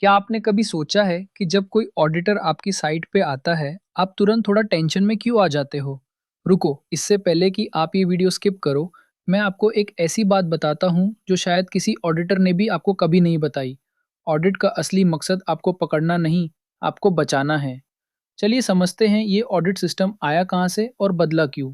क्या आपने कभी सोचा है कि जब कोई ऑडिटर आपकी साइट पे आता है, आप तुरंत थोड़ा टेंशन में क्यों आ जाते हो? रुको, इससे पहले कि आप ये वीडियो स्किप करो, मैं आपको एक ऐसी बात बताता हूँ जो शायद किसी ऑडिटर ने भी आपको कभी नहीं बताई। ऑडिट का असली मकसद आपको पकड़ना नहीं, आपको बचाना है। चलिए समझते हैं ये ऑडिट सिस्टम आया कहाँ से और बदला क्यों।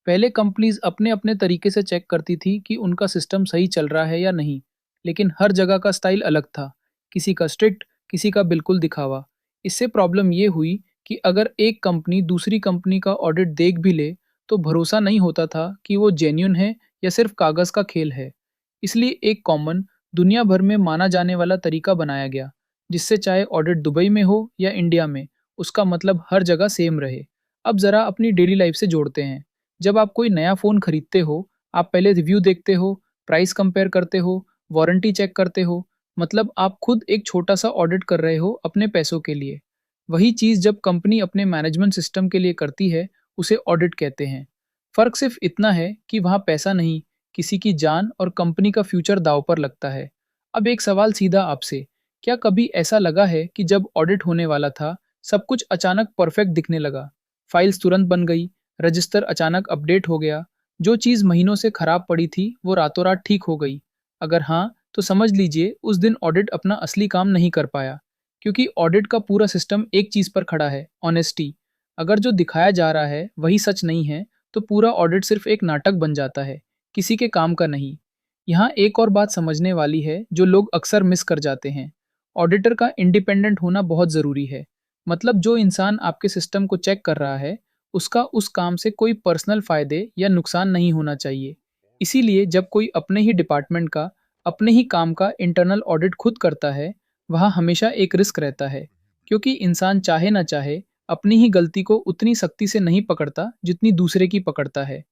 पहले कंपनीज अपने अपने तरीके से चेक करती थी कि उनका सिस्टम सही चल रहा है या नहीं, लेकिन हर जगह का स्टाइल अलग था। किसी का स्ट्रिक्ट, किसी का बिल्कुल दिखावा। इससे प्रॉब्लम ये हुई कि अगर एक कंपनी दूसरी कंपनी का ऑडिट देख भी ले, तो भरोसा नहीं होता था कि वो जेन्युइन है या सिर्फ कागज का खेल है। इसलिए एक कॉमन, दुनिया भर में माना जाने वाला तरीका बनाया गया, जिससे चाहे ऑडिट दुबई में हो या इंडिया में, उसका मतलब हर जगह सेम रहे। अब जरा अपनी डेली लाइफ से जोड़ते हैं। जब आप कोई नया फ़ोन खरीदते हो, आप पहले रिव्यू देखते हो, प्राइस कंपेयर करते हो, वारंटी चेक करते हो, मतलब आप खुद एक छोटा-सा ऑडिट कर रहे हो अपने पैसों के लिए। वही चीज़ जब कंपनी अपने मैनेजमेंट सिस्टम के लिए करती है, उसे ऑडिट कहते हैं। फ़र्क सिर्फ इतना है कि वहाँ पैसा नहीं, किसी की जान और कंपनी का फ्यूचर दांव पर लगता है। अब एक सवाल सीधा आपसे, क्या कभी ऐसा लगा है कि जब ऑडिट होने वाला था, सब कुछ अचानक परफेक्ट दिखने लगा? फाइल्स तुरंत बन गई, रजिस्टर अचानक अपडेट हो गया, जो चीज़ महीनों से खराब पड़ी थी, वो रातों रात ठीक हो गई? अगर हाँ, तो समझ लीजिए उस दिन ऑडिट अपना असली काम नहीं कर पाया। क्योंकि ऑडिट का पूरा सिस्टम एक चीज़ पर खड़ा है, ऑनेस्टी। अगर जो दिखाया जा रहा है वही सच नहीं है, तो पूरा ऑडिट सिर्फ एक नाटक बन जाता है, किसी के काम का नहीं। यहाँ एक और बात समझने वाली है जो लोग अक्सर मिस कर जाते हैं। ऑडिटर का इंडिपेंडेंट होना बहुत ज़रूरी है। मतलब जो इंसान आपके सिस्टम को चेक कर रहा है, उसका उस काम से कोई पर्सनल फ़ायदे या नुकसान नहीं होना चाहिए। इसीलिए जब कोई अपने ही डिपार्टमेंट का, अपने ही काम का इंटरनल ऑडिट खुद करता है, वहाँ हमेशा एक रिस्क रहता है। क्योंकि इंसान चाहे ना चाहे, अपनी ही गलती को उतनी सख्ती से नहीं पकड़ता जितनी दूसरे की पकड़ता है।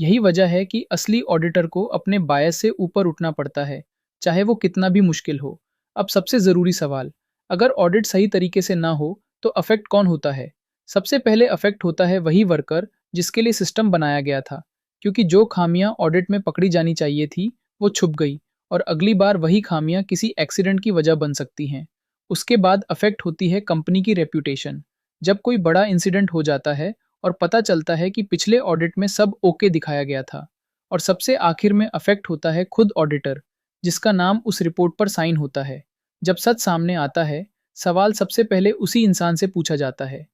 यही वजह है कि असली ऑडिटर को अपने बायस से ऊपर उठना पड़ता है, चाहे वो कितना भी मुश्किल हो। अब सबसे ज़रूरी सवाल, अगर ऑडिट सही तरीके से ना हो, तो अफेक्ट कौन होता है? सबसे पहले अफेक्ट होता है वही वर्कर जिसके लिए सिस्टम बनाया गया था, क्योंकि जो खामियां ऑडिट में पकड़ी जानी चाहिए थी, वो छुप गई और अगली बार वही खामियां किसी एक्सीडेंट की वजह बन सकती हैं। उसके बाद अफेक्ट होती है कंपनी की रेप्यूटेशन। जब कोई बड़ा इंसिडेंट हो जाता है और पता चलता है कि पिछले ऑडिट में सब ओके दिखाया गया था। और सबसे आखिर में अफेक्ट होता है खुद ऑडिटर, जिसका नाम उस रिपोर्ट पर साइन होता है। जब सच सामने आता है, सवाल सबसे पहले उसी इंसान से पूछा जाता है।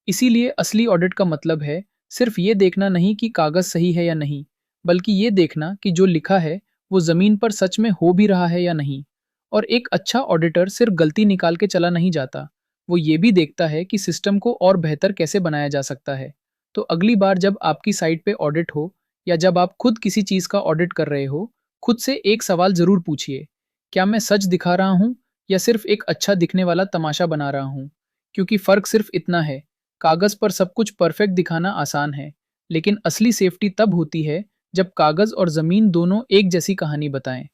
इसीलिए असली ऑडिट का मतलब है सिर्फ ये देखना नहीं कि कागज सही है या नहीं, बल्कि ये देखना कि जो लिखा है वो जमीन पर सच में हो भी रहा है या नहीं। और एक अच्छा ऑडिटर सिर्फ गलती निकाल के चला नहीं जाता, वो ये भी देखता है कि सिस्टम को और बेहतर कैसे बनाया जा सकता है। तो अगली बार जब आपकी साइट पे ऑडिट हो या जब आप खुद किसी चीज़ का ऑडिट कर रहे हो, खुद से एक सवाल ज़रूर पूछिए, क्या मैं सच दिखा रहा हूँ या सिर्फ एक अच्छा दिखने वाला तमाशा बना रहा हूँ? क्योंकि फ़र्क सिर्फ इतना है, कागज़ पर सब कुछ परफेक्ट दिखाना आसान है, लेकिन असली सेफ्टी तब होती है जब कागज़ और ज़मीन दोनों एक जैसी कहानी बताएं।